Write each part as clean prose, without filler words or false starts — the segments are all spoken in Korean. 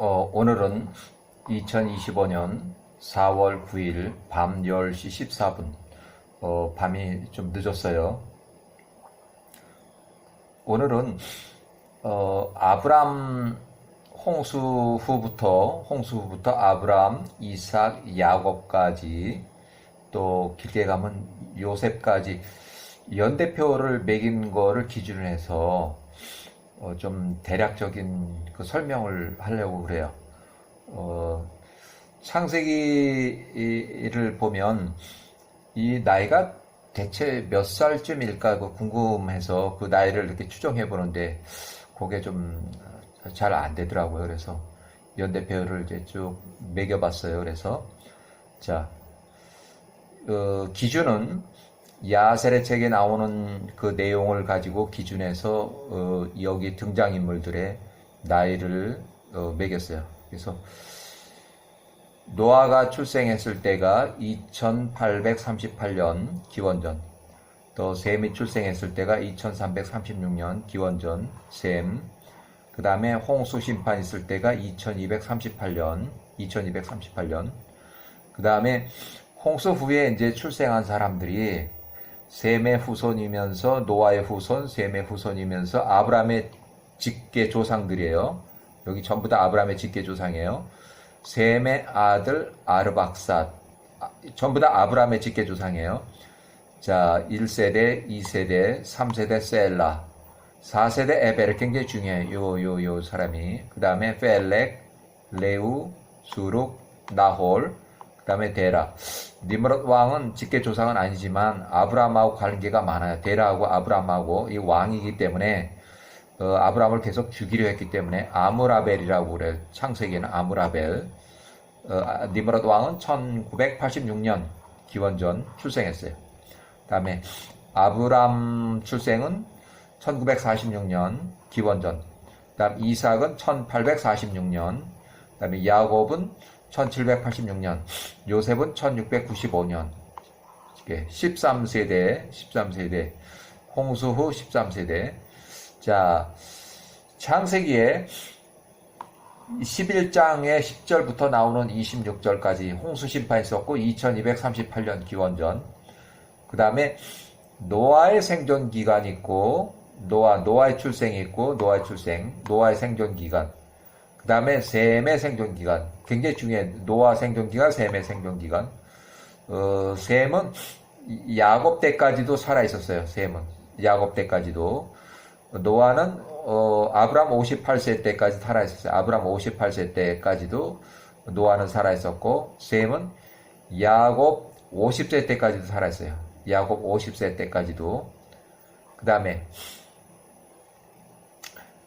오늘은 2025년 4월 9일 밤 10시 14분. 밤이 좀 늦었어요. 오늘은, 아브람 홍수 후부터 아브람, 이삭, 야곱까지 또 길게 가면 요셉까지 연대표를 매긴 거를 기준으로 해서 좀 대략적인 그 설명을 하려고 그래요. 창세기를 보면 이 나이가 대체 몇 살쯤일까 궁금해서 그 나이를 이렇게 추정해 보는데 그게 좀 잘 안 되더라고요. 그래서 연대표를 이제 쭉 매겨봤어요. 그래서 자, 기준은 야셀의 책에 나오는 그 내용을 가지고 기준해서 여기 등장인물들의 나이를 매겼어요. 그래서 노아가 출생했을 때가 2838년 기원전, 또 셈이 출생했을 때가 2336년 기원전 셈, 그 다음에 홍수 심판 있을 때가 2238년, 그 다음에 홍수 후에 이제 출생한 사람들이 셈의 후손이면서 노아의 후손, 셈의 후손이면서 아브라함의 직계 조상들이에요. 여기 전부 다 아브라함의 직계 조상이에요. 셈의 아들 아르박삿, 전부 다 아브라함의 직계 조상이에요. 자, 1세대, 2세대, 3세대 셀라, 4세대 에베르, 굉장히 중요해요. 요 사람이. 그 다음에 펠렉, 레우, 수룩, 나홀, 그 다음에 데라. 니므롯 왕은 직계 조상은 아니지만 아브라함하고 관계가 많아요. 데라하고 아브라함하고 이 왕이기 때문에 아브라함을 계속 죽이려 했기 때문에 아므라벨이라고 그래요. 창세기에는 아므라벨. 니므롯 왕은 1986년 기원전 출생했어요. 그 다음에 아브람 출생은 1946년 기원전. 그 다음 이삭은 1846년. 그 다음에 야곱은 1786년, 요셉은 1695년, 13세대, 홍수 후 13세대. 자, 창세기에 11장의 10절부터 나오는 26절까지 홍수 심판이 있었고, 2238년 기원전. 그 다음에 노아의 생존 기간이 있고, 노아의 출생이 있고, 노아의 생존 기간. 그 다음에 셈의 생존기간. 굉장히 중요해. 노아 생존기간, 셈의 생존기간. 셈은 야곱 때까지도 살아있었어요. 셈은. 야곱 때까지도. 노아는, 아브람 58세 때까지 살아있었어요. 아브람 58세 때까지도 노아는 살아있었고, 셈은 야곱 50세 때까지도 살아있어요. 야곱 50세 때까지도. 그 다음에,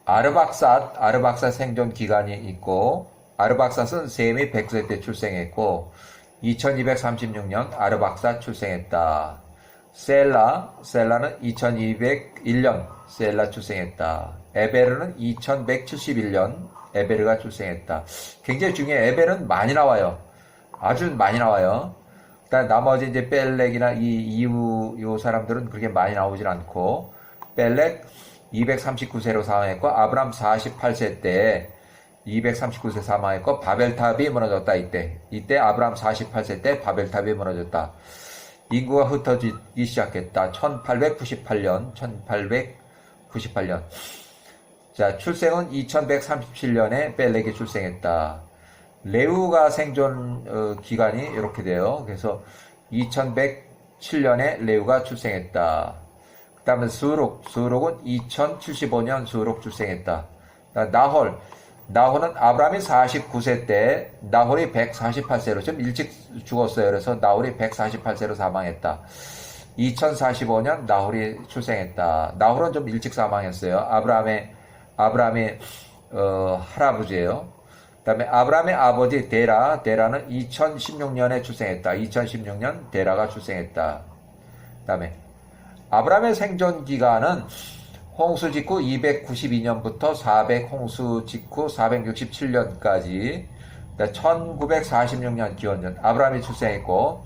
아르박삿 생존 기간이 있고, 아르박삿은 셈이 100세 때 출생했고, 2236년 아르박삿 출생했다. 셀라는 2201년 셀라 출생했다. 에베르는 2171년 에베르가 출생했다. 굉장히 중요해. 에베르는 많이 나와요. 아주 많이 나와요. 일단 나머지 이제 뺄렉이나 요 사람들은 그렇게 많이 나오질 않고, 뺄렉 239세로 사망했고, 아브람 48세 때 239세 사망했고, 바벨탑이 무너졌다. 이때 아브람 48세 때 바벨탑이 무너졌다. 인구가 흩어지기 시작했다. 1898년. 자, 출생은 2137년에 뺄렉이 출생했다. 레우가 생존 기간이 이렇게 돼요. 그래서 2107년에 레우가 출생했다. 그 다음에 수룩은 2075년 수룩 출생했다. 나홀은 아브라함이 49세 때, 나홀이 148세로, 좀 일찍 죽었어요. 그래서 나홀이 148세로 사망했다. 2045년 나홀이 출생했다. 나홀은 좀 일찍 사망했어요. 아브라함의 할아버지예요. 그 다음에 아브라함의 아버지 데라는 2016년에 출생했다. 2016년 데라가 출생했다. 그 다음에 아브라함의 생존 기간은 홍수 직후 292년부터 홍수 직후 467년까지, 1946년 기원전 아브라함이 출생했고,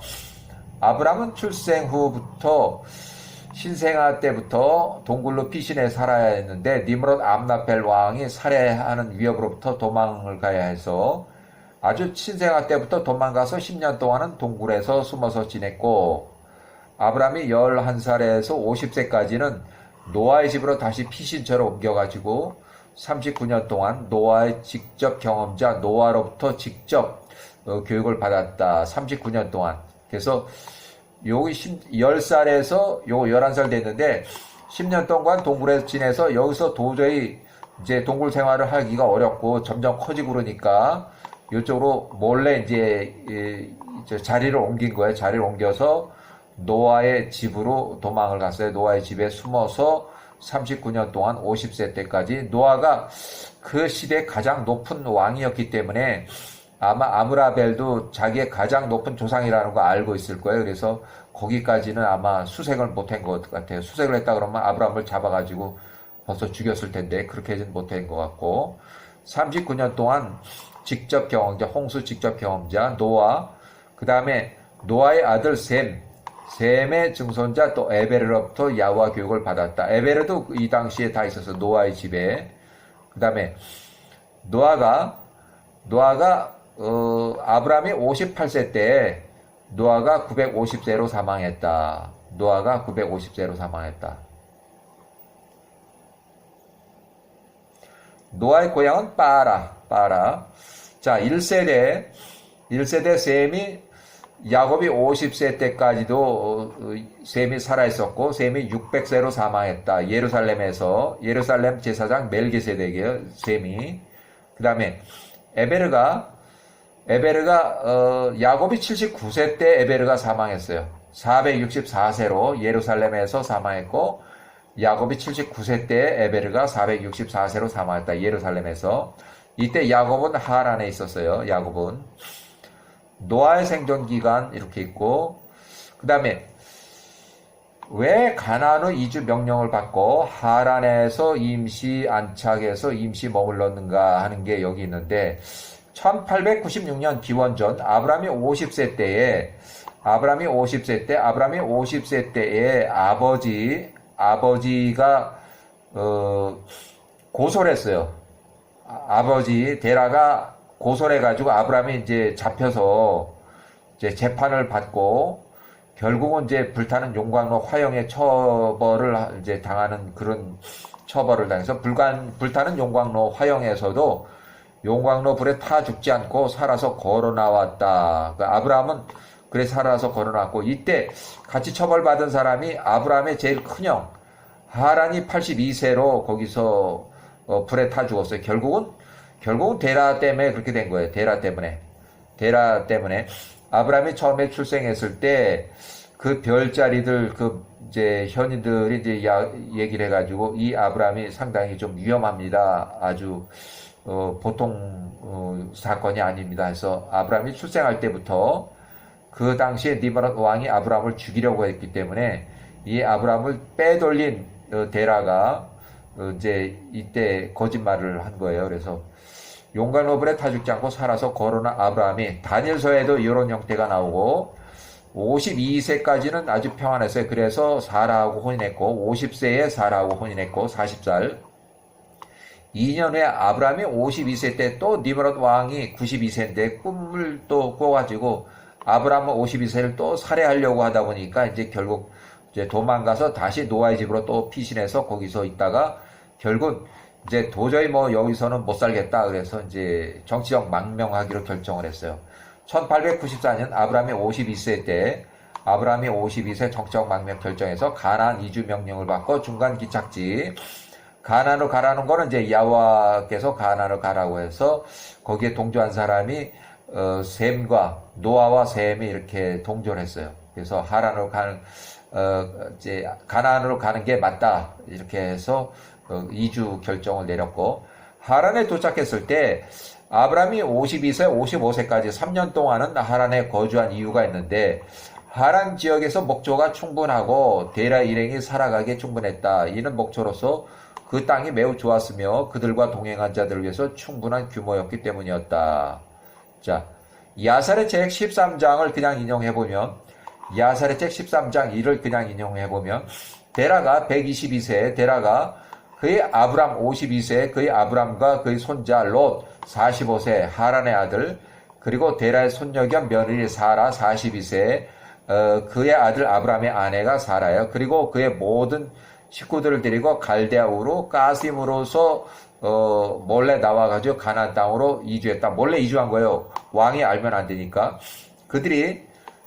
아브라함은 출생 후부터 신생아 때부터 동굴로 피신해 살아야 했는데 니므롯 암라펠 왕이 살해하는 위협으로부터 도망을 가야 해서 아주 신생아 때부터 도망가서 10년 동안은 동굴에서 숨어서 지냈고, 아브라함이 11살에서 50세까지는 노아의 집으로 다시 피신처로 옮겨가지고 39년 동안 노아의 직접 경험자 노아로부터 직접 교육을 받았다. 39년 동안. 그래서 여기 10살에서 요 11살 됐는데 10년 동안 동굴에서 지내서 여기서 도저히 이제 동굴 생활을 하기가 어렵고 점점 커지고 그러니까 이쪽으로 몰래 이제 자리를 옮긴 거예요. 자리를 옮겨서 노아의 집으로 도망을 갔어요. 노아의 집에 숨어서 39년 동안 50세 때까지. 노아가 그 시대 가장 높은 왕이었기 때문에 아마 아므라벨도 자기의 가장 높은 조상이라는 거 알고 있을 거예요. 그래서 거기까지는 아마 수색을 못한 것 같아요. 수색을 했다 그러면 아브라함을 잡아가지고 벌써 죽였을 텐데 그렇게는 못한 것 같고, 39년 동안 직접 경험자, 홍수 직접 경험자 노아, 그 다음에 노아의 아들 셈의 증손자 또 에베르로부터 야와 교육을 받았다. 에베르도 이 당시에 다 있어서 노아의 집에. 그 다음에 노아가 아브라함이 58세 때 노아가 950세로 사망했다. 노아가 950세로 사망했다. 노아의 고향은 빠라. 자, 1세대 셈이 야곱이 50세 때까지도 셈이 살아있었고, 셈이 600세로 사망했다. 예루살렘 제사장 멜기세덱이에요, 셈이. 그 다음에 에베르가 야곱이 79세 때 에베르가 사망했어요. 464세로 예루살렘에서 사망했고, 야곱이 79세 때 에베르가 464세로 사망했다. 예루살렘에서. 이때 야곱은 하란에 있었어요. 야곱은. 노아의 생존 기간 이렇게 있고, 그 다음에 왜 가나안으로 이주 명령을 받고 하란에서 임시 안착해서 임시 머물렀는가 하는 게 여기 있는데, 1896년 기원전 아브라함이 50세 때에 아버지가 고소를 했어요. 아버지 데라가 고소를 해가지고 아브라함이 이제 잡혀서 이제 재판을 받고 결국은 이제 불타는 용광로 화형의 처벌을 이제 당하는 그런 처벌을 당해서 불타는 용광로 화형에서도 용광로 불에 타 죽지 않고 살아서 걸어 나왔다. 그러니까 아브라함은 그래 살아서 걸어 나왔고, 이때 같이 처벌받은 사람이 아브라함의 제일 큰형 하란이 82세로 거기서 불에 타 죽었어요. 결국은 데라 때문에 그렇게 된 거예요. 데라 때문에 아브라함이 처음에 출생했을 때 그 별자리들 이제 현인들이 이제 얘기를 해가지고 이 아브라함이 상당히 좀 위험합니다. 아주 보통 사건이 아닙니다. 해서 아브라함이 출생할 때부터 그 당시에 니므롯 왕이 아브라함을 죽이려고 했기 때문에 이 아브라함을 빼돌린 데라가 이제 이때 거짓말을 한 거예요. 그래서 용광로불에 타 죽지 않고 살아서 거론한 아브라함이, 다니엘서에도 이런 형태가 나오고, 52세까지는 아주 평안했어요. 그래서 사라하고 혼인했고, 50세에 사라하고 혼인했고, 40살. 2년 후에 아브라함이 52세 때 또 니므롯 왕이 92세인데 꿈을 또 꿔가지고 아브라함은 52세를 또 살해하려고 하다 보니까 이제 결국 이제 도망가서 다시 노아의 집으로 또 피신해서 거기서 있다가 결국 이제 도저히 뭐 여기서는 못 살겠다. 그래서 이제 정치적 망명하기로 결정을 했어요. 1894년 아브라함이 52세 정치적 망명 결정해서 가나안 이주 명령을 받고 중간 기착지 가나안으로 가라는 거는 이제 야와께서 가나안으로 가라고 해서 거기에 동조한 사람이 셈과 노아와 셈이 이렇게 동조를 했어요. 그래서 하란으로 이제 가나안으로 가는 게 맞다 이렇게 해서 이주 결정을 내렸고, 하란에 도착했을 때 아브라함이 52세, 55세까지 3년 동안은 하란에 거주한 이유가 있는데, 하란 지역에서 목조가 충분하고 데라 일행이 살아가기에 충분했다. 이는 목조로서 그 땅이 매우 좋았으며 그들과 동행한 자들을 위해서 충분한 규모였기 때문이었다. 자, 야살의 책 13장을 그냥 인용해보면, 야살의 책 13장 1을 그냥 인용해보면, 데라가 122세, 데라가 그의 아브람 52세, 그의 아브람과 그의 손자 롯 45세, 하란의 아들, 그리고 데라의 손녀 겸 며느리 사라 42세, 그의 아들 아브람의 아내가 사라요. 그리고 그의 모든 식구들을 데리고 갈대아우로 가심으로서 몰래 나와가지고 가나안 땅으로 이주했다. 몰래 이주한 거예요. 왕이 알면 안 되니까. 그들이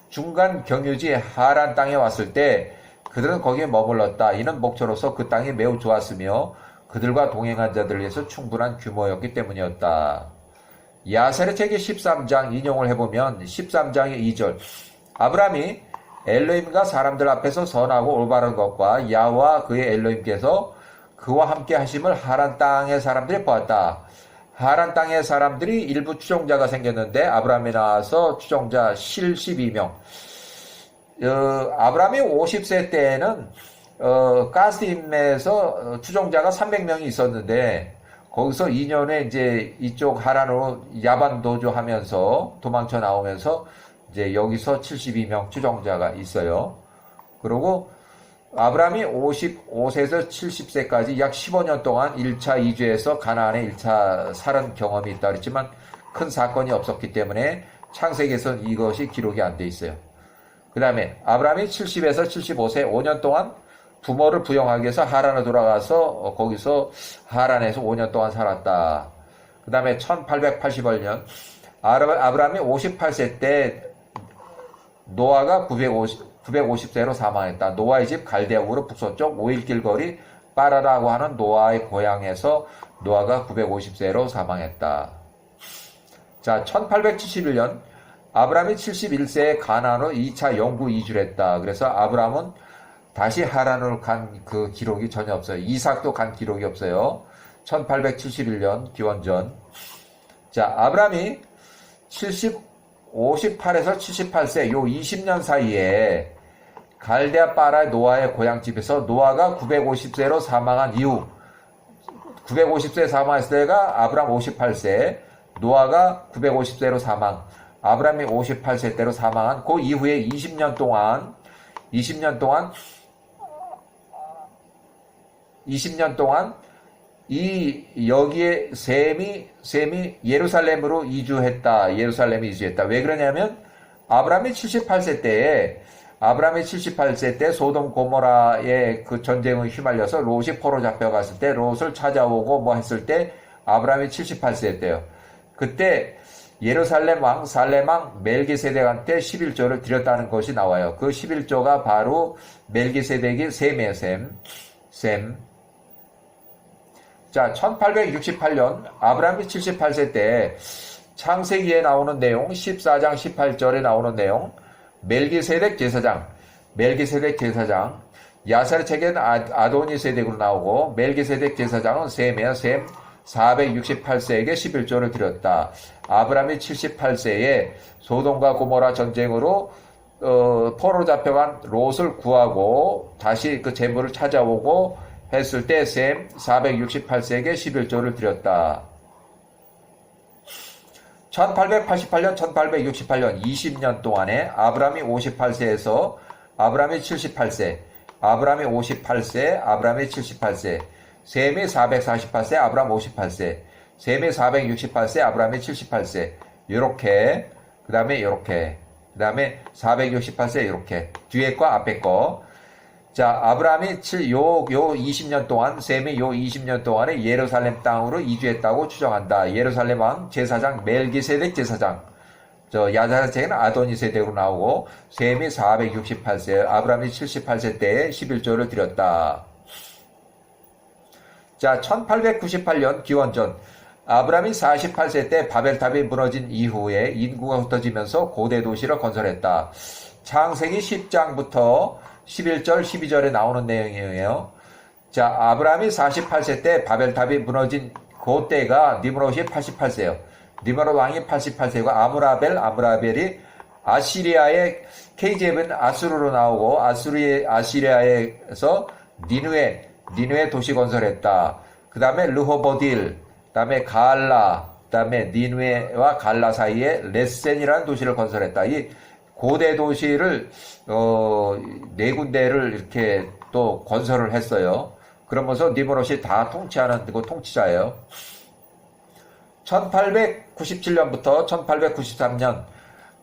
중간 경유지 하란 땅에 왔을 때 그들은 거기에 머물렀다. 이는 목초로서 그 땅이 매우 좋았으며 그들과 동행한 자들을 위해서 충분한 규모였기 때문이었다. 야셀의 책의 13장 인용을 해보면 13장의 2절 아브람이 엘로힘과 사람들 앞에서 선하고 올바른 것과 야와 그의 엘로힘께서 그와 함께 하심을 하란 땅의 사람들이 보았다. 하란 땅의 사람들이 일부 추종자가 생겼는데 아브람이 나와서 추종자 72명. 아브람이 50세 때에는 가스임에서 추종자가 300명이 있었는데 거기서 2년에 이제 이쪽 하란으로 야반 도주하면서 도망쳐 나오면서 이제 여기서 72명 추종자가 있어요. 그리고 아브람이 55세에서 70세까지 약 15년 동안 1차 이주에서 가나안에 1차 살은 경험이 있다 그랬지만 큰 사건이 없었기 때문에 창세기에서는 이것이 기록이 안 돼 있어요. 그 다음에 아브람이 70에서 75세 5년 동안 부모를 부영하기 위해서 하란으로 돌아가서 거기서 하란에서 5년 동안 살았다. 그 다음에 1888년 아브람이 58세 때 노아가 950세로 사망했다. 노아의 집 갈대아우로 북서쪽 5일길 거리 빠라라고 하는 노아의 고향에서 노아가 950세로 사망했다. 자, 1871년 아브람이 71세에 가나안으로 2차 영구 이주를 했다. 그래서 아브람은 다시 하란으로 간 그 기록이 전혀 없어요. 이삭도 간 기록이 없어요. 1871년 기원전. 자, 아브람이 58에서 78세 요 20년 사이에 갈대아 빠라 노아의 고향집에서 노아가 950세로 사망한 이후 950세 사망했을 때가 아브람 58세 노아가 950세로 사망 아브람이 58세 때로 사망한 그 이후에 20년 동안 여기에 셈이 예루살렘으로 이주했다. 예루살렘에 이주했다. 왜 그러냐면 아브람이 78세 때 소돔 고모라의 그 전쟁에 휘말려서 롯이 포로 잡혀갔을 때 롯을 찾아오고 뭐 했을 때 아브람이 78세였대요. 그때 예루살렘 왕 살렘 왕 멜기세덱한테 11조를 드렸다는 것이 나와요. 그 11조가 바로 멜기세덱이 셈이에요. 셈. 자, 1868년 아브람이 78세 때 창세기에 나오는 내용 14장 18절에 나오는 내용 멜기세덱 제사장 야살의 책에는 아도니세덱으로 나오고 멜기세덱 제사장은 셈이에요. 셈 468세에게 11조를 드렸다. 아브람이 78세에 소돔과 고모라 전쟁으로 포로 잡혀간 롯을 구하고 다시 그 재물을 찾아오고 했을 때 셈 468세에게 11조를 드렸다. 1888년 20년 동안에 아브람이 58세에서 아브람이 78세 아브람이 78세 셈이 448세 아브람 58세 셈이 468세 아브람이 78세 요렇게 그 다음에 468세 요렇게 뒤에 거 앞에 거. 자, 아브람이 요 20년 동안 셈이 요 20년 동안에 예루살렘 땅으로 이주했다고 추정한다. 예루살렘 왕 제사장 멜기세덱 제사장 야살의 책에는 아도니세덱으로 나오고 셈이 468세 아브람이 78세 때에 11조를 드렸다. 자, 1898년 기원전 아브람이 48세 때 바벨탑이 무너진 이후에 인구가 흩어지면서 고대 도시를 건설했다. 창세기 10장부터 11절, 12절에 나오는 내용이에요. 자, 아브람이 48세 때 바벨탑이 무너진 그때가 니므롯이 88세예요. 니므롯 왕이 88세고 아므라벨이 아시리아의 KJV는 아수르로 나오고 아시리아에서 니누에 도시 건설했다. 그 다음에 르호보딜, 그 다음에 가알라, 그 다음에 니누에와 갈라 사이에 레센이라는 도시를 건설했다. 이 고대 도시를 네 군데를 이렇게 또 건설을 했어요. 그러면서 니므롯이 다 통치하는 그 통치자예요. 1897년부터 1893년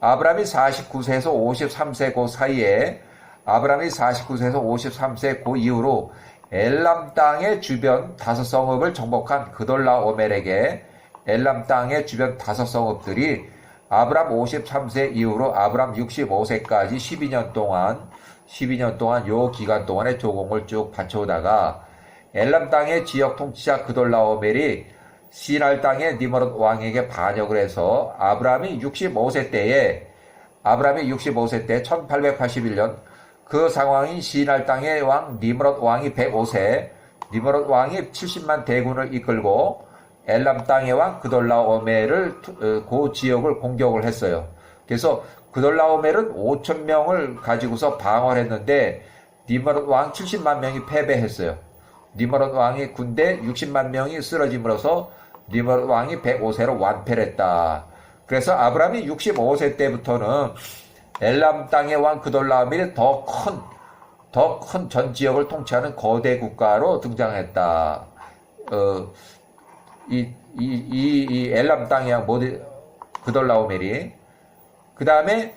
아브람이 49세에서 53세 그 사이에 아브람이 49세에서 53세 그 이후로 엘람 땅의 주변 5성읍을 정복한 그돌라오멜에게 엘람 땅의 주변 5성읍들이 아브람 53세 이후로 아브람 65세까지 12년 동안 요 기간 동안에 조공을 쭉 바쳐오다가 엘람 땅의 지역 통치자 그돌라오멜이 시날 땅의 니므롯 왕에게 반역을 해서 아브람이 65세 때 1881년 그 상황인 시날 땅의 왕 니므롯 왕이 105세, 니므롯 왕이 70만 대군을 이끌고 엘람 땅의 왕 그돌라오멜을 그 지역을 공격을 했어요. 그래서 그돌라오멜은 5천 명을 가지고서 방어를 했는데 니므롯 왕 70만 명이 패배했어요. 니므롯 왕의 군대 60만 명이 쓰러짐으로써 니므롯 왕이 105세로 완패를 했다. 그래서 아브람이 65세 때부터는 엘람 땅의 왕 그돌라오멜이 더 큰 전 지역을 통치하는 거대 국가로 등장했다. 이 엘람 땅의 왕 그돌라오멜이 그 다음에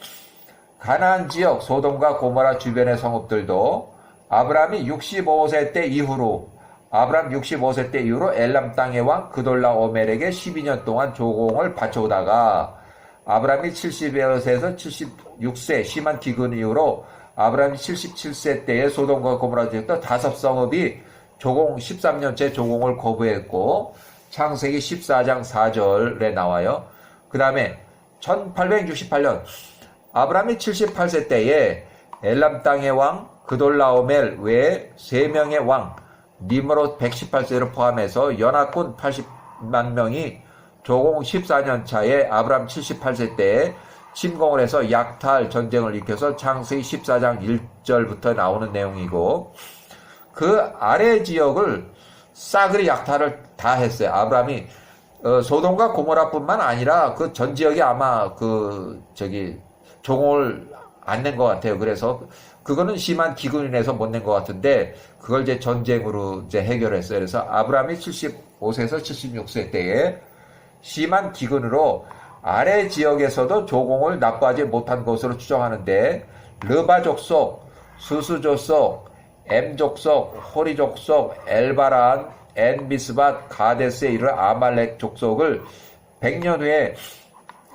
가나안 지역 소돔과 고모라 주변의 성읍들도 아브람이 65세 때 이후로 엘람 땅의 왕 그돌라오멜에게 12년 동안 조공을 바쳐오다가 아브람이 70세에서 76세 심한 기근 이후로 아브람이 77세 때에 소돔과 고모라 지역도 5성읍이 조공 13년째 조공을 거부했고 창세기 14장 4절에 나와요. 그 다음에 1868년 아브람이 78세 때에 엘람 땅의 왕 그돌라오멜 외에 3명의 왕 니므롯 118세를 포함해서 연합군 80만 명이 조공 14년 차에 아브람 78세 때에 침공을 해서 약탈 전쟁을 일으켜서 창세기 14장 1절부터 나오는 내용이고 그 아래 지역을 싸그리 약탈을 다 했어요. 아브람이 소돔과 고모라뿐만 아니라 그 전 지역이 아마 조공을 안 낸 것 같아요. 그래서 그거는 심한 기근이 내서 못 낸 것 같은데 그걸 이제 전쟁으로 이제 해결했어요. 그래서 아브람이 75세에서 76세 때에 심한 기근으로 아래 지역에서도 조공을 납부하지 못한 것으로 추정하는데 르바 족속, 수수 족속, 엠 족속, 호리 족속, 엘바란, 엔미스밧, 가데스에 이르러 아말렉 족속을 100년 후에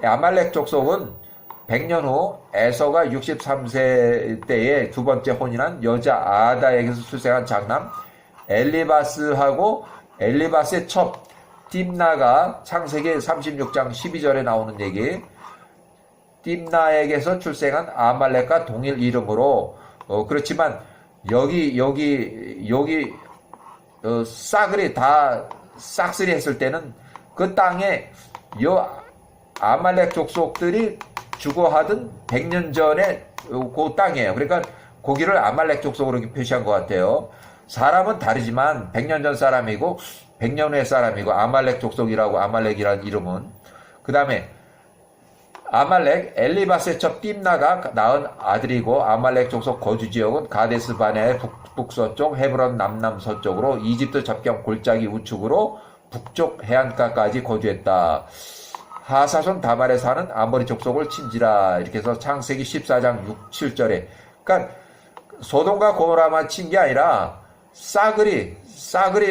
아말렉 족속은 100년 후 에서가 63세 때에 두 번째 혼인한 여자 아다에게서 출생한 장남 엘리바스하고 엘리바스의 첩 딥나가 창세기 36장 12절에 나오는 얘기 딥나에게서 출생한 아말렉과 동일 이름으로 그렇지만 여기 싸그리 다 싹쓸이 했을 때는 그 땅에 요 아말렉 족속들이 주거하던 100년 전에 그 땅이에요. 그러니까 거기를 아말렉 족속으로 표시한 것 같아요. 사람은 다르지만 100년 전 사람이고 100년 후의 사람이고 아말렉 족속이라고 아말렉이라는 이름은 그 다음에 아말렉 엘리바스의 첩 띠므나가 낳은 아들이고 아말렉 족속 거주지역은 가데스 바네아의 북서쪽 헤브론 남남서쪽으로 이집트 접경 골짜기 우측으로 북쪽 해안가까지 거주했다. 하사손 다말에 사는 아모리 족속을 친지라 이렇게 해서 창세기 14장 6, 7절에 그러니까 소돔과 고모라만 친 게 아니라 싸그리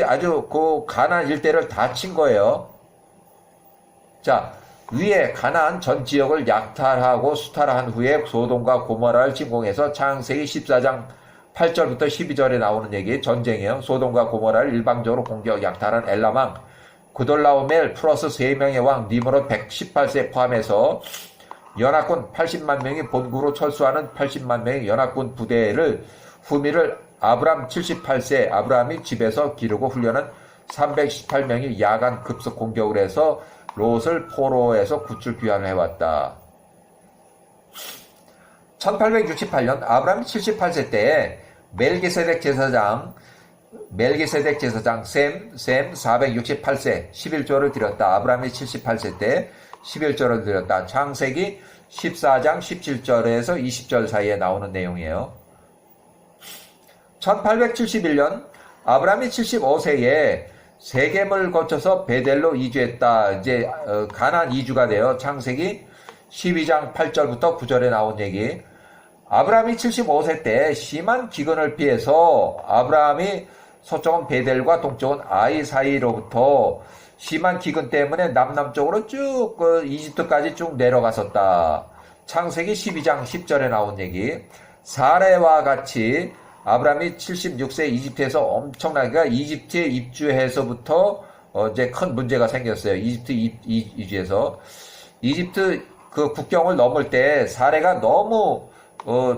아주 그 가나안 일대를 다 친 거예요. 자 위에 가나안 전 지역을 약탈하고 수탈한 후에 소돔과 고모라를 침공해서 창세기 14장 8절부터 12절에 나오는 얘기 전쟁이에요. 소돔과 고모라를 일방적으로 공격 약탈한 엘람왕 그돌라오멜 플러스 3명의 왕 니므롯 118세 포함해서 연합군 80만 명이 본국으로 철수하는 80만 명의 연합군 부대를 후미를 아브람 78세 아브람이 집에서 기르고 훈련한 318명이 야간 급습 공격을 해서 롯을 포로에서 구출 귀환을 해왔다. 1868년 아브람이 78세 때에 멜기세덱 제사장 셈 468세 11조를 드렸다. 아브람이 78세 때 11조를 드렸다. 창세기 14장 17절에서 20절 사이에 나오는 내용이에요. 1871년 아브라함이 75세에 세겜을 거쳐서 베델로 이주했다. 이제 가나안 이주가 돼요. 창세기 12장 8절부터 9절에 나온 얘기. 아브라함이 75세 때 심한 기근을 피해서 아브라함이 서쪽은 베델과 동쪽은 아이 사이로부터 심한 기근 때문에 남남쪽으로 쭉 이집트까지 쭉 내려갔었다. 창세기 12장 10절에 나온 얘기. 사레와 같이 아브라함이 76세 이집트에서 엄청나게 이집트에 입주해서부터 이제 큰 문제가 생겼어요. 이집트 이주해서 이집트 그 국경을 넘을 때 사레가 너무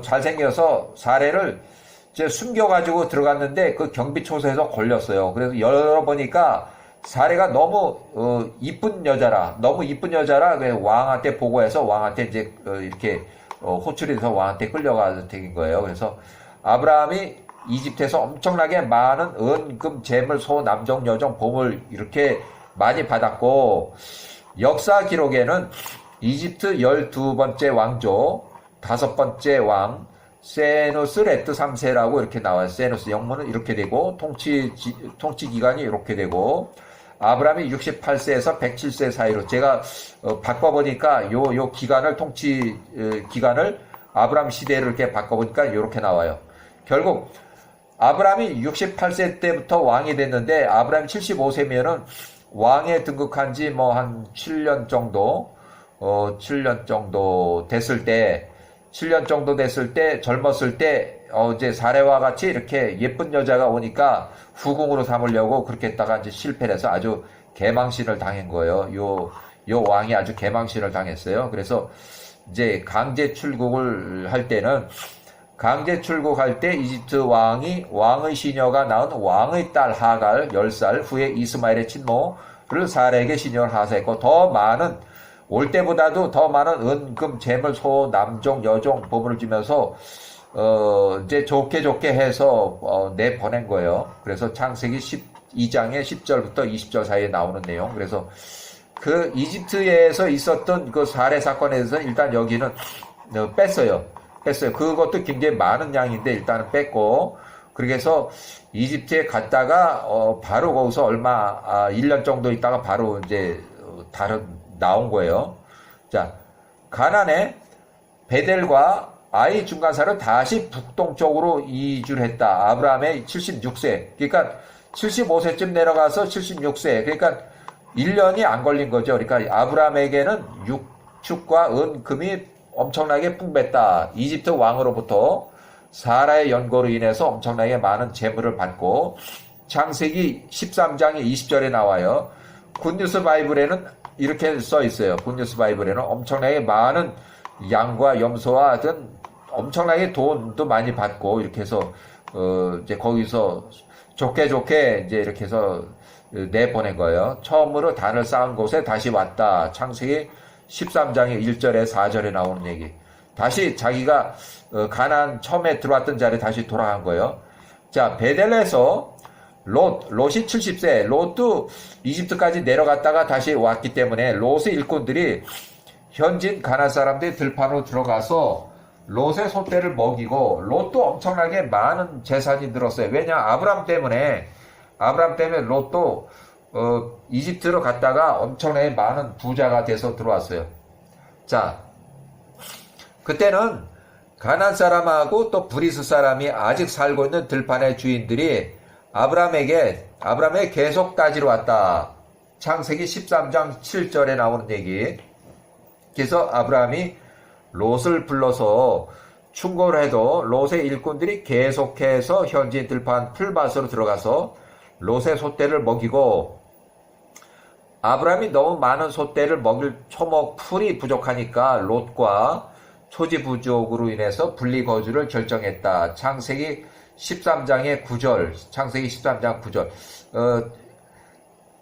잘생겨서 사레를 이제 숨겨가지고 들어갔는데 그 경비초소에서 걸렸어요. 그래서 열어보니까 사레가 너무 이쁜 여자라 왕한테 보고해서 왕한테 이제 이렇게 호출이 돼서 왕한테 끌려가서 된 거예요. 그래서 아브라함이 이집트에서 엄청나게 많은 은금 재물 소 남종 여종 보물 이렇게 많이 받았고 역사 기록에는 이집트 12번째 왕조 5번째 왕 세누스 레트 3세라고 이렇게 나와요. 세누스 영문은 이렇게 되고 통치 기간이 이렇게 되고 아브라함이 68세에서 107세 사이로 제가 바꿔보니까 요 기간을 통치 기간을 아브라함 시대를 이렇게 바꿔보니까 이렇게 나와요. 결국 아브라함이 68세 때부터 왕이 됐는데 아브라함이 75세면은 왕에 등극한 지 뭐 한 7년 정도 7년 정도 됐을 때 젊었을 때 이제 사례와 같이 이렇게 예쁜 여자가 오니까 후궁으로 삼으려고 그렇게 했다가 이제 실패를 해서 아주 개망신을 당한 거예요. 요 왕이 아주 개망신을 당했어요. 그래서 이제 강제 출국을 할 때는 이집트 왕의 시녀가 낳은 왕의 딸 하갈 10살 후에 이스마엘의 친모를 사레에게 시녀를 하사했고 올 때보다도 더 많은 은금 재물 소 남종 여종 보물을 주면서 이제 좋게 해서 내보낸 거예요. 그래서 창세기 12장의 10절부터 20절 사이에 나오는 내용. 그래서 그 이집트에서 있었던 그 사례 사건에 대해서 일단 여기는 뺐어요. 그것도 굉장히 많은 양인데 일단은 뺐고, 그래서 이집트에 갔다가 바로 거기서 1년 정도 있다가 바로 이제 나온 거예요. 자, 가나안에 베델과 아이 중간사를 다시 북동쪽으로 이주를 했다. 아브라함의 76세. 그러니까 75세쯤 내려가서 76세. 그러니까 1년이 안 걸린 거죠. 그러니까 아브라함에게는 육축과 은금이 엄청나게 풍부했다. 이집트 왕으로부터 사라의 연고로 인해서 엄청나게 많은 재물을 받고 창세기 13장의 20절에 나와요. 굿뉴스 바이블에는 이렇게 써 있어요. 굿뉴스 바이블에는 엄청나게 많은 양과 염소와 하여튼 엄청나게 돈도 많이 받고 이렇게 해서 이제 거기서 좋게 이제 이렇게 해서 내보낸 거예요. 처음으로 단을 쌓은 곳에 다시 왔다. 창세기 13장의 1절에 4절에 나오는 얘기. 다시 자기가 가나안 처음에 들어왔던 자리에 다시 돌아간 거예요. 자, 베델에서 롯이 70세, 롯도 이집트까지 내려갔다가 다시 왔기 때문에 롯의 일꾼들이 현진 가나안 사람들이 들판으로 들어가서 롯의 소떼를 먹이고 롯도 엄청나게 많은 재산이 늘었어요. 왜냐? 아브람 때문에 롯도 이집트로 갔다가 엄청나게 많은 부자가 돼서 들어왔어요. 자, 그때는 가나안 사람하고 또 브리스 사람이 아직 살고 있는 들판의 주인들이 아브람에게 계속 따지러 왔다. 창세기 13장 7절에 나오는 얘기. 그래서 아브라함이 롯을 불러서 충고를 해도 롯의 일꾼들이 계속해서 현지 들판 풀밭으로 들어가서 롯의 소떼를 먹이고 아브라함이 너무 많은 소떼를 먹일 초목 풀이 부족하니까 롯과 초지 부족으로 인해서 분리 거주를 결정했다. 창세기 13장의 9절, 창세기 13장 9절.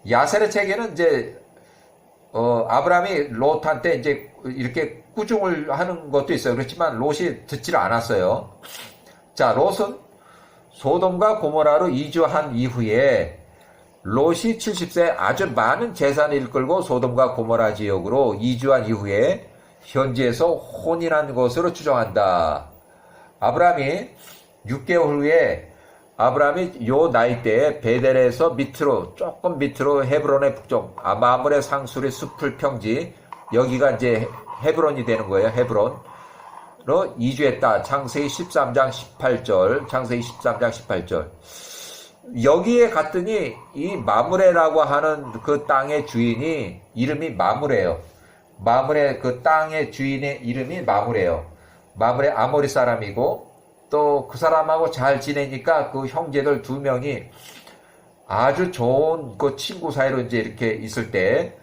야셀의 책에는 이제 아브라함이 롯한테 이제 이렇게 꾸중을 하는 것도 있어요. 그렇지만 롯이 듣지를 않았어요. 자, 롯은 소돔과 고모라로 이주한 이후에 롯이 70세 아주 많은 재산을 이끌고 소돔과 고모라 지역으로 이주한 이후에 현지에서 혼인한 것으로 추정한다. 아브라함이 6개월 후에 아브라함이 요 나이 때에 베델에서 밑으로, 조금 밑으로 헤브론의 북쪽, 마므레 상수리 숲을 평지, 여기가 이제 헤브론이 되는 거예요. 헤브론으로 이주했다. 창세기 13장 18절, 창세기 13장 18절. 여기에 갔더니 이 마므레라고 하는 그 땅의 주인이 이름이 마므레예요. 마므레 그 땅의 주인의 이름이 마므레예요. 마므레 아모리 사람이고, 또 그 사람하고 잘 지내니까 그 형제들 두 명이 아주 좋은 그 친구 사이로 이제 이렇게 있을 때,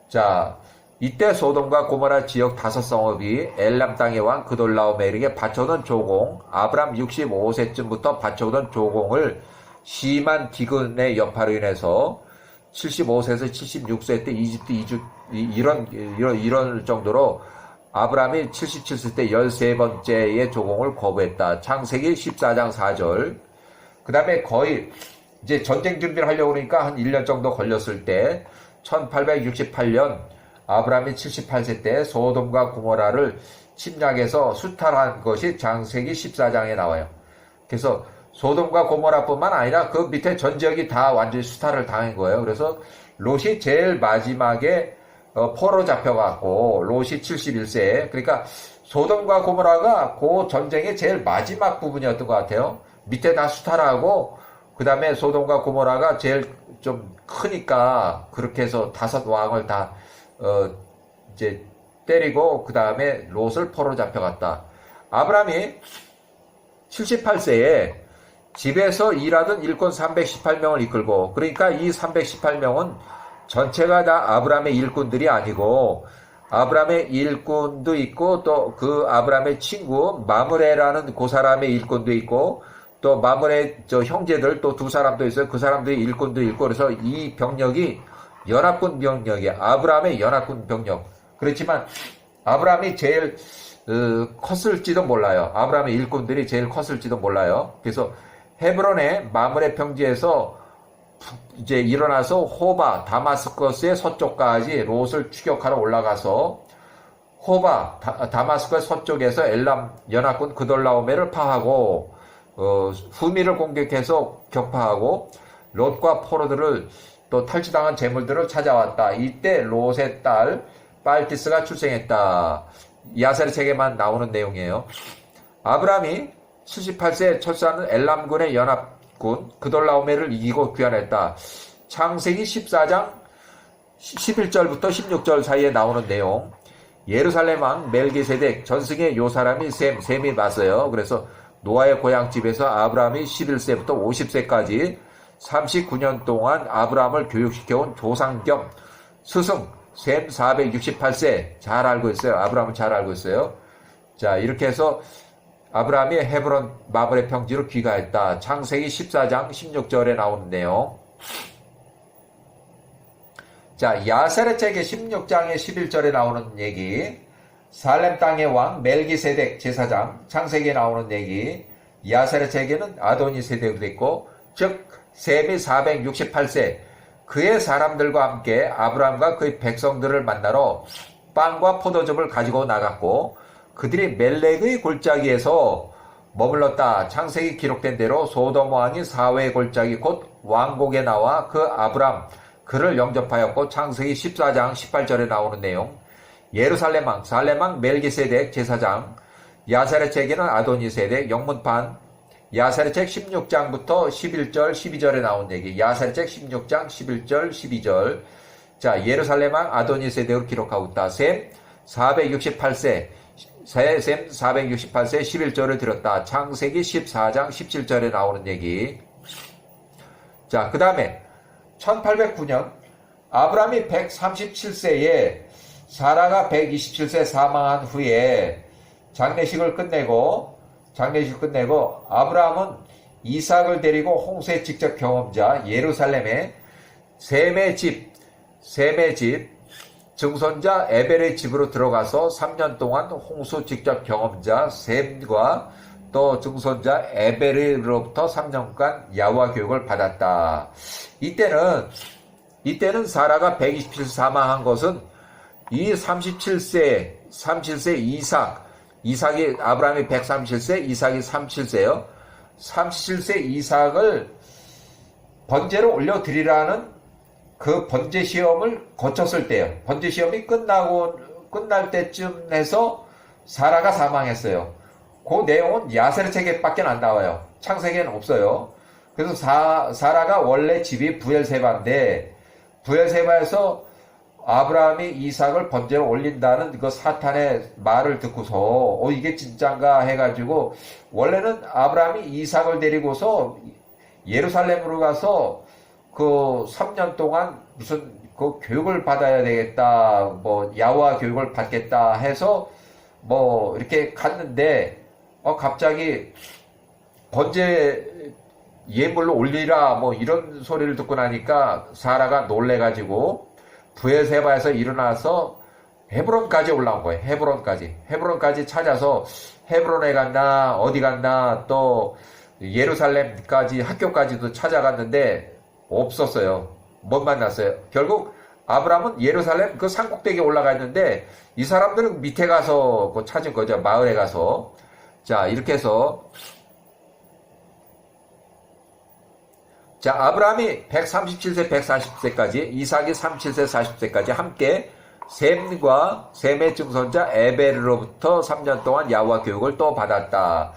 자, 이때 소돔과 고모라 지역 5성읍이 엘람 땅의 왕 그돌라오메르에게 바쳐둔 조공, 아브람 65세쯤부터 바쳐둔 조공을 심한 기근의 여파로 인해서 75세에서 76세 때 이집트 이런 정도로 아브라함이 77세 때 13번째의 조공을 거부했다. 창세기 14장 4절. 그 다음에 거의 이제 전쟁 준비를 하려고 그러니까 한 1년 정도 걸렸을 때 1868년 아브라함이 78세 때 소돔과 고모라를 침략해서 수탈한 것이 창세기 14장에 나와요. 그래서 소돔과 고모라뿐만 아니라 그 밑에 전 지역이 다 완전히 수탈을 당한 거예요. 그래서 롯이 제일 마지막에 포로 잡혀갖고 롯이 71세, 그러니까 소돔과 고모라가 그 전쟁의 제일 마지막 부분이었던 것 같아요. 밑에 다 수탈하고 그 다음에 소돔과 고모라가 제일 좀 크니까 그렇게 해서 5왕을 다 이제 때리고 그 다음에 롯을 포로 잡혀갔다. 아브라함이 78세에 집에서 일하던 일꾼 318명을 이끌고, 그러니까 이 318명은 전체가 다 아브라함의 일꾼들이 아니고 아브라함의 일꾼도 있고 또 그 아브라함의 친구 마므레라는 그 사람의 일꾼도 있고 또 마므레 저 형제들 또 2사람도 있어요. 그 사람들이 일꾼도 있고, 그래서 이 병력이 연합군 병력이야. 아브라함의 연합군 병력. 그렇지만 아브라함이 제일 컸을지도 몰라요. 아브라함의 일꾼들이 제일 컸을지도 몰라요. 그래서 헤브론의 마므레 평지에서 이제 일어나서 호바, 다마스커스의 서쪽까지 롯을 추격하러 올라가서 호바, 다마스커스 서쪽에서 엘람 연합군 그돌라오메를 파하고 후미를 공격해서 격파하고 롯과 포로들을 또 탈취당한 재물들을 찾아왔다. 이때 롯의 딸 빨티스가 출생했다. 야살의 책에만 나오는 내용이에요. 아브라함이 78세에 철수하는 엘람군의 연합군 그돌라오메를 이기고 귀환했다. 창세기 14장 11절부터 16절 사이에 나오는 내용. 예루살렘 왕 멜기세덱 전승의 요 사람이 셈이 맞어요. 그래서 노아의 고향집에서 아브라함이 11세부터 50세까지 39년 동안 아브라함을 교육시켜온 조상 겸 스승 셈 468세. 잘 알고 있어요. 아브라함은 잘 알고 있어요. 자, 이렇게 해서 아브라함이 헤브론 마므레 평지로 귀가했다. 창세기 14장 16절에 나오는 내용. 자, 야세렛 책의 16장의 11절에 나오는 얘기. 살렘 땅의 왕 멜기세덱 제사장. 창세기에 나오는 얘기. 야세렛 책에는 아도니세덱도 있고, 즉 셈이 468세. 그의 사람들과 함께 아브라함과 그의 백성들을 만나러 빵과 포도즙을 가지고 나갔고, 그들이 멜렉의 골짜기에서 머물렀다. 창세기 기록된 대로 소돔 왕이 사회의 골짜기 곧 왕곡에 나와 그 아브람 그를 영접하였고, 창세기 14장 18절에 나오는 내용. 예루살렘 왕 살렘 왕 멜기세덱 제사장. 야사렛 책에는 아도니세덱. 영문판 야사렛 책 16장부터 11절 12절에 나온 얘기. 야사렛 책 16장 11절 12절. 자, 예루살렘 왕 아도니세덱을 기록하고 있다. 셈 468세. 셈 468세 11절을 들었다. 창세기 14장 17절에 나오는 얘기. 자, 그 다음에 1809년 아브라함이 137세에 사라가 127세 사망한 후에 장례식을 끝내고 아브라함은 이삭을 데리고 홍수의 직접 경험자 예루살렘의 셈의 집 증손자 에벨의 집으로 들어가서 3년 동안 홍수 직접 경험자 셈과 또 증손자 에벨으로부터 3년간 야와 교육을 받았다. 이때는 사라가 127세 사망한 것은 이 37세 이삭이 아브라함이 137세, 이삭이 37세요. 37세 이삭을 번제로 올려드리라는 그 번제 시험을 거쳤을 때요. 번제 시험이 끝날 때쯤 해서 사라가 사망했어요. 그 내용은 야세르 책에밖에 안 나와요. 창세기에는 없어요. 그래서 사라가 원래 집이 부엘세바인데, 부엘세바에서 아브라함이 이삭을 번제로 올린다는 그 사탄의 말을 듣고서 이게 진짠가 해가지고, 원래는 아브라함이 이삭을 데리고서 예루살렘으로 가서 그 3년 동안 무슨 그 교육을 받아야 되겠다, 뭐 야와 교육을 받겠다 해서 뭐 이렇게 갔는데, 갑자기 번제 예물로 올리라 뭐 이런 소리를 듣고 나니까 사라가 놀래가지고 부엘세바에서 일어나서 헤브론까지 올라온 거예요. 헤브론까지 찾아서 헤브론에 갔나 어디 갔나 또 예루살렘까지 학교까지도 찾아갔는데 없었어요. 못 만났어요. 결국 아브라함은 예루살렘 그 산꼭대기에 올라가 있는데 이 사람들은 밑에 가서 찾은 거죠. 마을에 가서. 자, 이렇게 해서 자, 아브라함이 137세, 140세까지, 이삭이 37세, 40세까지 함께 셈의 증손자 에베르로부터 3년 동안 야와 교육을 또 받았다.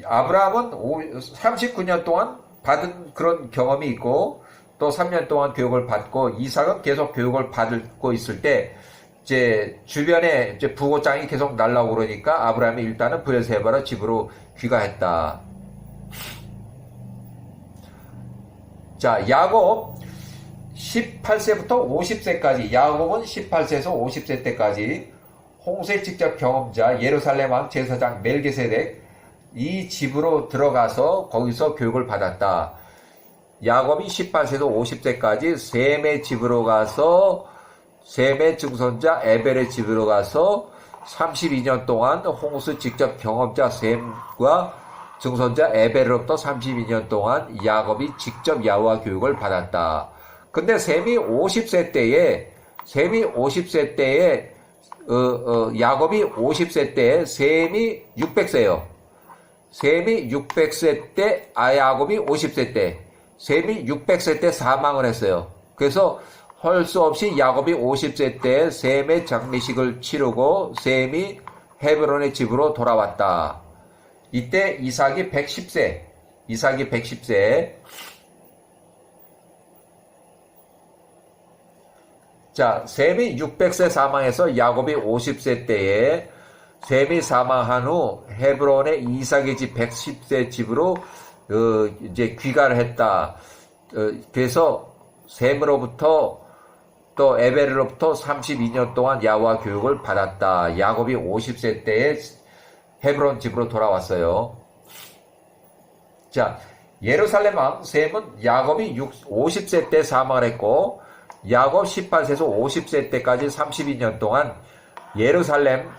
아브라함은 39년 동안 받은 그런 경험이 있고 또 3년 동안 교육을 받고 이삭은 계속 교육을 받고 있을 때 이제 주변에 이제 부고장이 계속 날라오고 그러니까 아브라함이 일단은 브엘세바로 집으로 귀가했다. 자, 야곱 18세부터 50세까지, 야곱은 18세에서 50세 때까지 홍수의 직접 경험자 예루살렘 왕 제사장 멜기세덱 이 집으로 들어가서 거기서 교육을 받았다. 야곱이 18세에서 50세까지 셈의 집으로 가서 셈의 증손자 에벨의 집으로 가서 32년 동안 홍수 직접 경험자 셈과 증손자 에벨로부터 32년 동안 야곱이 직접 야와 교육을 받았다. 근데 셈이 50세 때에 야곱이 50세 때에 셈이 600세요. 셈이 600세 때 야곱이 50세 때 셈이 600세 때 사망을 했어요. 그래서 할 수 없이 야곱이 50세 때 셈의 장례식을 치르고 셈이 헤브론의 집으로 돌아왔다. 이때 이삭이 110세. 자, 셈이 600세 사망해서 야곱이 50세 때에 셈이 사망한 후 헤브론의 이삭의 집 110세 집으로 이제 귀가를 했다. 그래서 셈으로부터 또 에벨로부터 32년 동안 야와 교육을 받았다. 야곱이 50세 때에 헤브론 집으로 돌아왔어요. 자, 예루살렘 왕 셈은 야곱이 50세 때 사망을 했고 야곱 18세에서 50세 때까지 32년 동안 예루살렘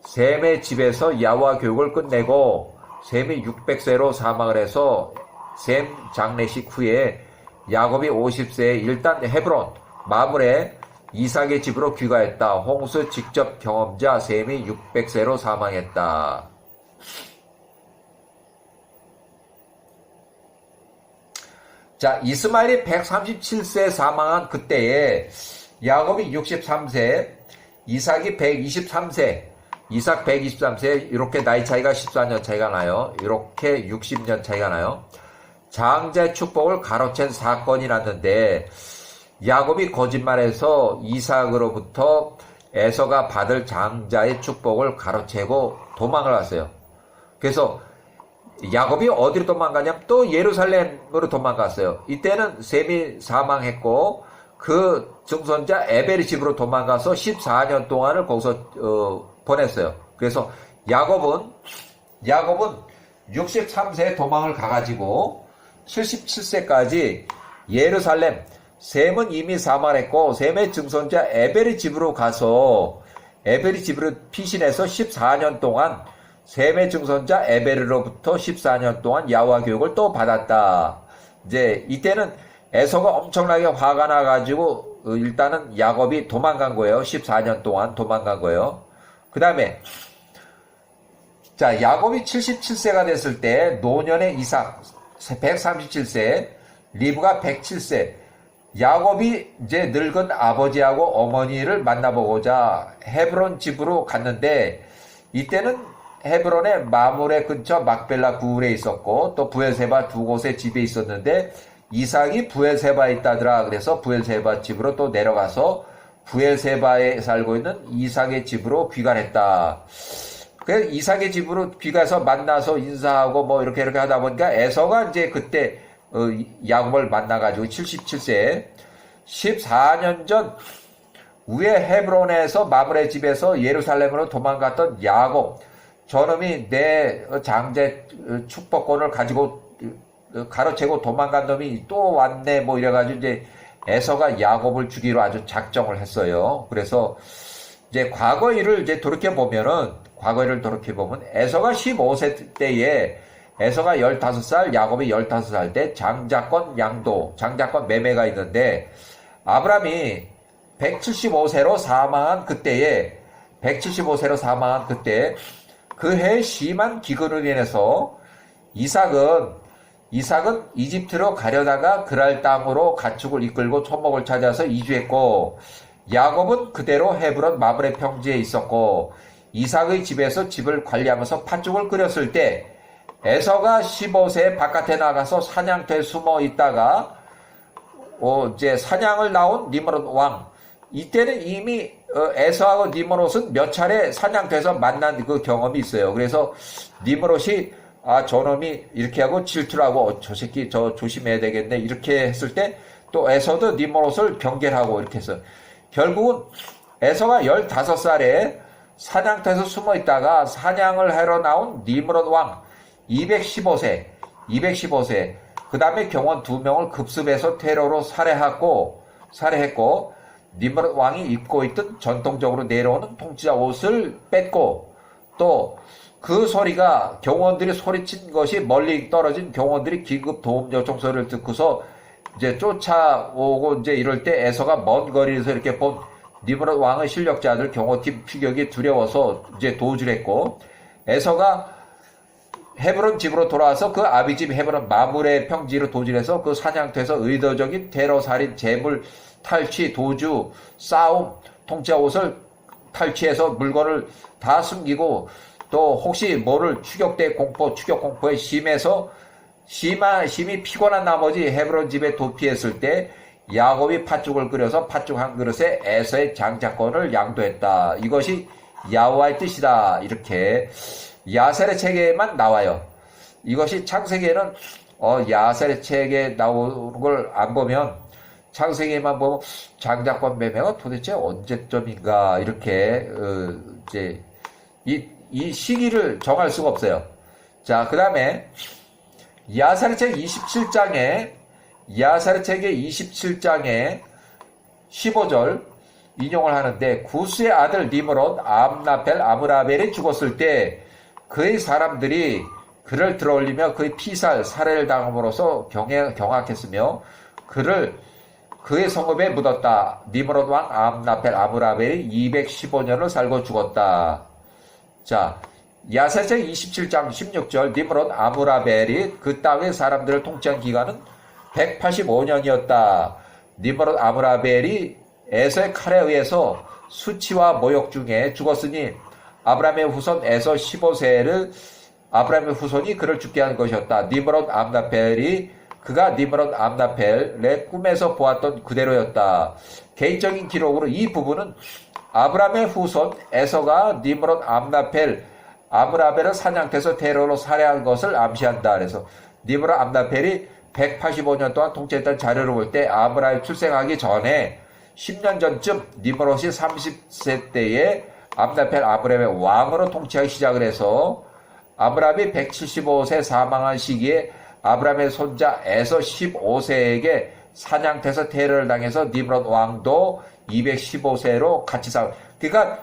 셈의 집에서 야와 교육을 끝내고 셈이 600세로 사망을 해서 셈 장례식 후에 야곱이 50세에 일단 헤브론 마물에 이삭의 집으로 귀가했다. 홍수 직접 경험자 셈이 600세로 사망했다. 자, 이스마엘이 137세 사망한 그때에 야곱이 63세, 이삭이 123세, 이삭 123세, 이렇게 나이 차이가 14년 차이가 나요. 이렇게 60년 차이가 나요. 장자의 축복을 가로챈 사건이 났는데 야곱이 거짓말해서 이삭으로부터 에서가 받을 장자의 축복을 가로채고 도망을 갔어요. 그래서 야곱이 어디로 도망가냐면 또 예루살렘으로 도망갔어요. 이때는 셈이 사망했고 그 증손자 에벨의 집으로 도망가서 14년 동안을 거기서 보냈어요. 그래서 야곱은 63세에 도망을 가가지고 77세까지 예루살렘, 셈은 이미 사망했고 셈의 증손자 에벨의 집으로 가서 에벨의 집으로 피신해서 14년 동안 셈의 증손자 에벨으로부터 14년 동안 야와 교육을 또 받았다. 이제 이때는 에서가 엄청나게 화가 나가지고 일단은 야곱이 도망간 거예요. 14년 동안 도망간 거예요. 그 다음에 자, 야곱이 77세가 됐을 때 노년의 이삭 137세, 리브가 107세. 야곱이 이제 늙은 아버지하고 어머니를 만나보고자 헤브론 집으로 갔는데, 이때는 헤브론의 마므레 근처 막벨라 구울에 있었고 또 부엘세바 두 곳에 집에 있었는데, 이삭이 부엘세바에 있다더라. 그래서 부엘세바 집으로 또 내려가서 부엘세바에 살고 있는 이삭의 집으로 귀가했다. 그래서 이삭의 집으로 귀가해서 만나서 인사하고 뭐 이렇게 하다 보니까 에서가 이제 그때 야곱을 만나가지고 77세 14년 전 위에 헤브론에서 마므레 집에서 예루살렘으로 도망갔던 야곱, 저놈이 내 장제 축복권을 가지고 가로채고 도망간 놈이 또 왔네 뭐 이래가지고 이제 에서가 야곱을 죽이로 아주 작정을 했어요. 그래서 이제 과거 일을 이제 돌이켜 보면 에서가 15세 때에 에서가 15살, 야곱이 15살 때 장자권 매매가 있는데, 아브람이 175세로 사망한 그때에 그 해 심한 기근으로 인해서 이삭은 이집트로 가려다가 그랄 땅으로 가축을 이끌고 초목을 찾아서 이주했고, 야곱은 그대로 헤브론 마므레 평지에 있었고, 이삭의 집에서 집을 관리하면서 팥죽을 끓였을 때 에서가 15세 바깥에 나가서 사냥터에 숨어 있다가 이제 사냥을 나온 니므롯 왕, 이때는 이미 에서하고 니므롯은 몇 차례 사냥터에서 만난 그 경험이 있어요. 그래서 니므롯이 저놈이 이렇게 하고 질투를 하고 저 새끼 저 조심해야 되겠네 이렇게 했을 때 또 에서도 니므롯을 경계하고 이렇게 해서 결국은 에서가 15살에 사냥터에서 숨어 있다가 사냥을 하러 나온 니므롯 왕 215세 그 다음에 경원 2명을 급습해서 테러로 살해했고 니므롯 왕이 입고 있던 전통적으로 내려오는 통치자 옷을 뺐고, 또 그 소리가 경원들이 소리친 것이 멀리 떨어진 경원들이 긴급 도움 요청 소리를 듣고서 이제 쫓아오고 이제 이럴 때 에서가 먼 거리에서 이렇게 본 니므롯 왕의 실력자들 경호팀 추격이 두려워서 이제 도주를 했고, 에서가 헤브론 집으로 돌아와서 그 아비집 헤브론 마므레 평지로 도주해서 그 사냥터에서 의도적인 테러, 살인, 재물 탈취, 도주, 싸움, 통치자 옷을 탈취해서 물건을 다 숨기고, 또 혹시 모를 추격 공포에 심히 피곤한 나머지 헤브론 집에 도피했을 때 야곱이 팥죽을 끓여서 팥죽 한 그릇에 에서의 장자권을 양도했다. 이것이 야호와의 뜻이다. 이렇게 야셀의 책에만 나와요. 이것이 창세기에는 야셀의 책에 나오는 걸 안 보면, 창세기에만 보면 장자권 매매가 도대체 언제쯤인가 이렇게 이제 이 시기를 정할 수가 없어요. 자, 그 다음에 야살의 책 27장의 15절 인용을 하는데, 구스의 아들 니므롯 암나펠 아므라벨이 죽었을 때 그의 사람들이 그를 들어올리며 그의 살해를 당함으로써 경악했으며 그의 성읍에 묻었다. 니므롯 왕 암나펠 아므라벨이 215년을 살고 죽었다. 자, 야세책 27장 16절 니므롯 아므라벨이 그 땅의 사람들을 통치한 기간은 185년이었다. 니므롯 아므라벨이 에서의 칼에 의해서 수치와 모욕 중에 죽었으니 아브라함의 후손 에서 15세를 아브라함의 후손이 그를 죽게 한 것이었다. 그가 니므롯 암나펠의 꿈에서 보았던 그대로였다. 개인적인 기록으로 이 부분은 아브라함의 후손 에서가 니므롯 아므라벨을 사냥터에서 테러로 살해한 것을 암시한다. 그래서 니므롯 암나펠이 185년 동안 통치했던 자료를 볼 때 아브라함이 출생하기 전에 10년 전쯤 니므롯이 30세 때에 암나펠 아브라함의 왕으로 통치하기 시작을 해서 아브라함이 175세 사망한 시기에 아브라함의 손자 에서 15세에게 사냥터에서 테러를 당해서 니므롯 왕도 215세로 같이 그러니까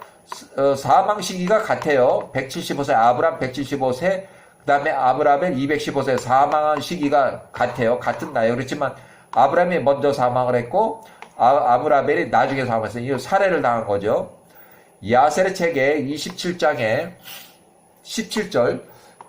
사망 시기가 같아요. 175세 아브라함 175세, 그 다음에 아브라함의 215세 사망한 시기가 같아요. 같은 나이에요. 그렇지만 아브라함이 먼저 사망을 했고 아브라벨이 나중에 사망했어요. 이 살해를 당한 거죠. 야셀의 책의 27장에 17절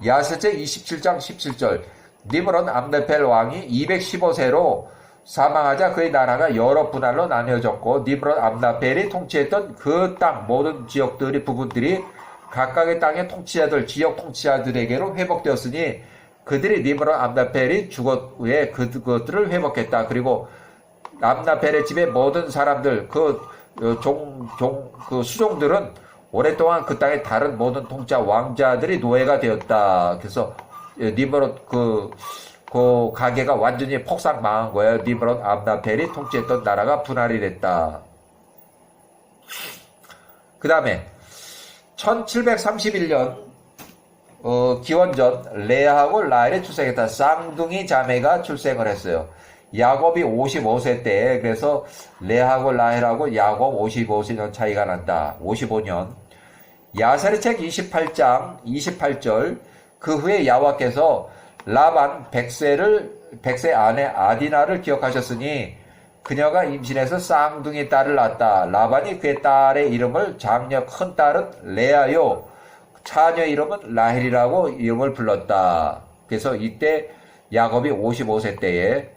야세제 27장 17절 니므롯 암레펠 왕이 215세로 사망하자 그의 나라가 여러 분할로 나뉘어졌고 니므롯 암라펠이 통치했던 그 땅 모든 지역들이 부분들이 각각의 땅의 통치자들 지역 통치자들에게로 회복되었으니 그들이 니므롯 암라펠이 죽었 후에 그것들을 회복했다. 그리고 암라펠의 집의 모든 사람들 그 수종들은 오랫동안 그 땅의 다른 모든 통치자 왕자들이 노예가 되었다. 그래서 니므롯 그 가게가 완전히 폭삭 망한 거예요. 니므롯 암라펠이 통치했던 나라가 분할이 됐다. 그 다음에 1731년 기원전 레아하고 라헬이 출생했다. 쌍둥이 자매가 출생을 했어요. 야곱이 55세 때 그래서 레아하고 라헬하고 야곱 55년 차이가 난다. 55년. 야살의 책 28장 28절 그 후에 야와께서 라반 100세 아내 아디나를 기억하셨으니 그녀가 임신해서 쌍둥이 딸을 낳았다. 라반이 그의 딸의 이름을 장녀 큰 딸은 레아요 차녀 이름은 라헬이라고 이름을 불렀다. 그래서 이때 야곱이 55세 때에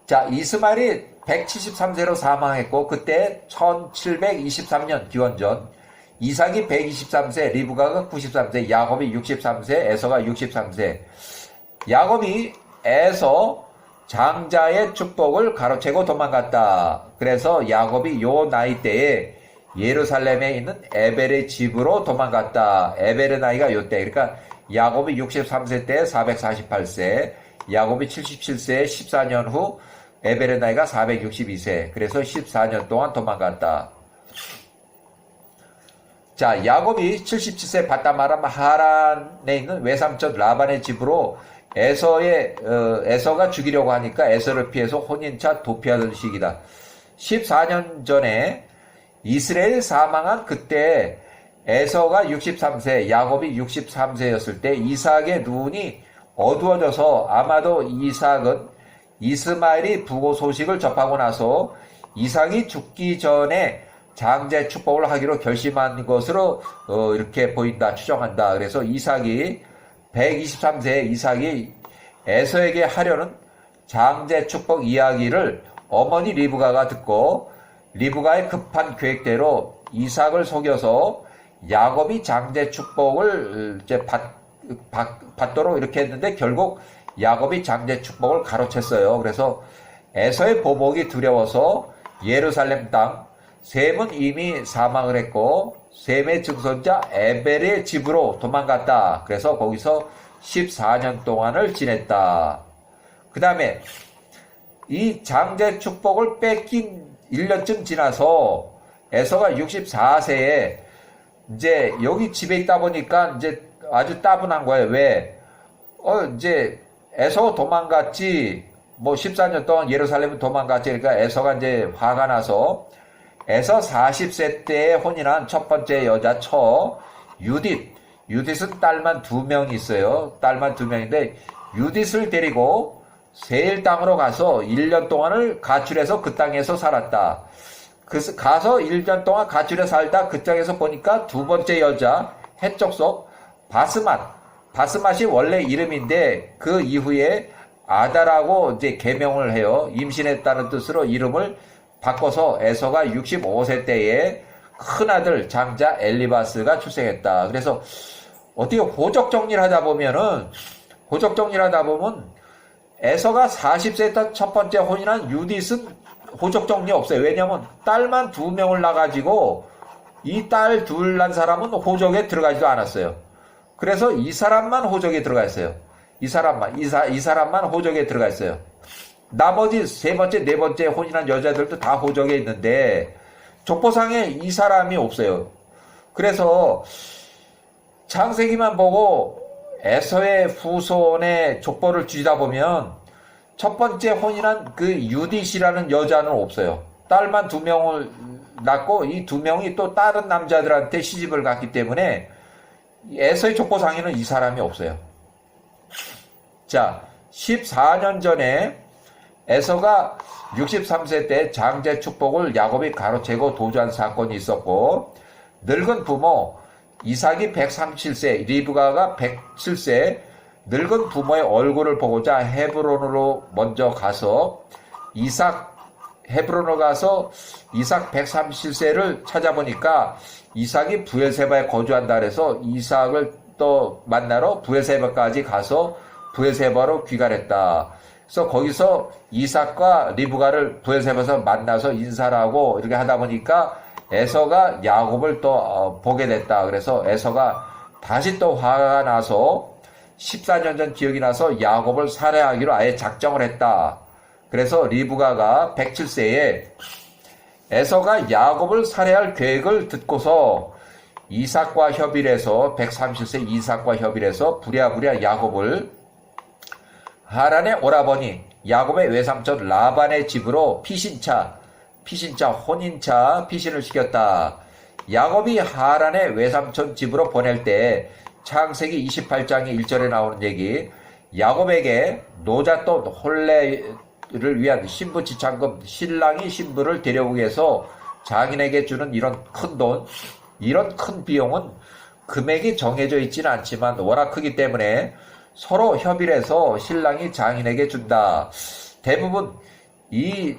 자 이스마엘이 173세로 사망했고 그때 1723년 기원전 이삭이 123세, 리브가가 93세, 야곱이 63세, 에서가 63세. 야곱이 에서 장자의 축복을 가로채고 도망갔다. 그래서 야곱이 요 나이 때에 예루살렘에 있는 에벨의 집으로 도망갔다. 에벨의 나이가 요때. 그러니까 야곱이 63세 때 448세, 야곱이 77세에 14년 후 에벨의 나이가 462세. 그래서 14년 동안 도망갔다. 자, 야곱이 77세 바다마람 하란에 있는 외삼촌 라반의 집으로 에서가 죽이려고 하니까 에서를 피해서 혼인차 도피하던 시기다. 14년 전에 이스라엘이 사망한 그때 에서가 63세, 야곱이 63세였을 때 이삭의 눈이 어두워져서 아마도 이삭은 이스마엘이 부고 소식을 접하고 나서 이삭이 죽기 전에 장제 축복을 하기로 결심한 것으로 이렇게 보인다, 추정한다. 그래서 이삭이 123세에 이삭이 에서에게 하려는 장제 축복 이야기를 어머니 리브가가 듣고 리브가의 급한 계획대로 이삭을 속여서 야곱이 장제 축복을 이제 받도록 이렇게 했는데 결국 야곱이 장제 축복을 가로챘어요. 그래서 에서의 보복이 두려워서 예루살렘 땅 셈은 이미 사망을 했고 셈의 증손자 에벨의 집으로 도망갔다. 그래서 거기서 14년 동안을 지냈다. 그 다음에 이 장제 축복을 뺏긴 1년쯤 지나서 에서가 64세에 이제 여기 집에 있다 보니까 이제 아주 따분한 거예요. 왜? 이제 에서 도망갔지. 뭐 14년 동안 예루살렘에 도망갔지. 그러니까 에서가 이제 화가 나서 에서 40세 때에 혼인한 첫 번째 여자 유딧은 딸만 2명이 있어요. 딸만 2명인데 유딧을 데리고 세일 땅으로 가서 1년 동안을 가출해서 그 땅에서 살았다. 그래서 가서 1년 동안 가출해 살다 그 땅에서 보니까 두 번째 여자 해족속 바스맛이 원래 이름인데 그 이후에 아다라고 이제 개명을 해요. 임신했다는 뜻으로 이름을 바꿔서 에서가 65세 때에 큰아들 장자 엘리바스가 출생했다. 그래서 어떻게 호적 정리를 하다 보면 에서가 40세 때 첫 번째 혼인한 유딧은 호적 정리 없어요. 왜냐면 딸만 2명을 낳아가지고 이 딸 둘 난 사람은 호적에 들어가지도 않았어요. 그래서 이 사람만 호적에 들어가 있어요. 이 사람만 호적에 들어가 있어요. 나머지 세 번째, 네 번째 혼인한 여자들도 다 호적에 있는데 족보상에 이 사람이 없어요. 그래서 창세기만 보고 에서의 후손의 족보를 뒤지다 보면 첫 번째 혼인한 그 유딧이라는 여자는 없어요. 딸만 2명을 낳고 이 2명이 또 다른 남자들한테 시집을 갔기 때문에 에서의 족보상에는 이 사람이 없어요. 자, 14년 전에 에서가 63세 때 장제 축복을 야곱이 가로채고 도주한 사건이 있었고 늙은 부모 이삭이 137세, 리브가가 107세, 늙은 부모의 얼굴을 보고자 헤브론으로 먼저 가서 헤브론으로 가서 이삭 137세를 찾아보니까 이삭이 브엘세바에 거주한다 그래서 이삭을 또 만나러 브엘세바까지 가서 브엘세바로 귀가했다. 그래서 거기서 이삭과 리브가를 브엘세바에서 만나서 인사를 하고 이렇게 하다 보니까 에서가 야곱을 또 보게 됐다. 그래서 에서가 다시 또 화가 나서 14년 전 기억이 나서 야곱을 살해하기로 아예 작정을 했다. 그래서 리브가가 107세에 에서가 야곱을 살해할 계획을 듣고서 이삭과 협의를 해서 130세 이삭과 협의를 해서 부랴부랴 야곱을 하란의 오라버니 야곱의 외삼촌 라반의 집으로 피신차 혼인차 피신을 시켰다. 야곱이 하란의 외삼촌 집으로 보낼 때 창세기 28장의 1절에 나오는 얘기, 야곱에게 노잣돈 혼례를 위한 신부 지참금, 신랑이 신부를 데려오기 위해서 장인에게 주는 이런 큰 돈, 이런 큰 비용은 금액이 정해져 있지는 않지만 워낙 크기 때문에 서로 협의를 해서 신랑이 장인에게 준다. 대부분 이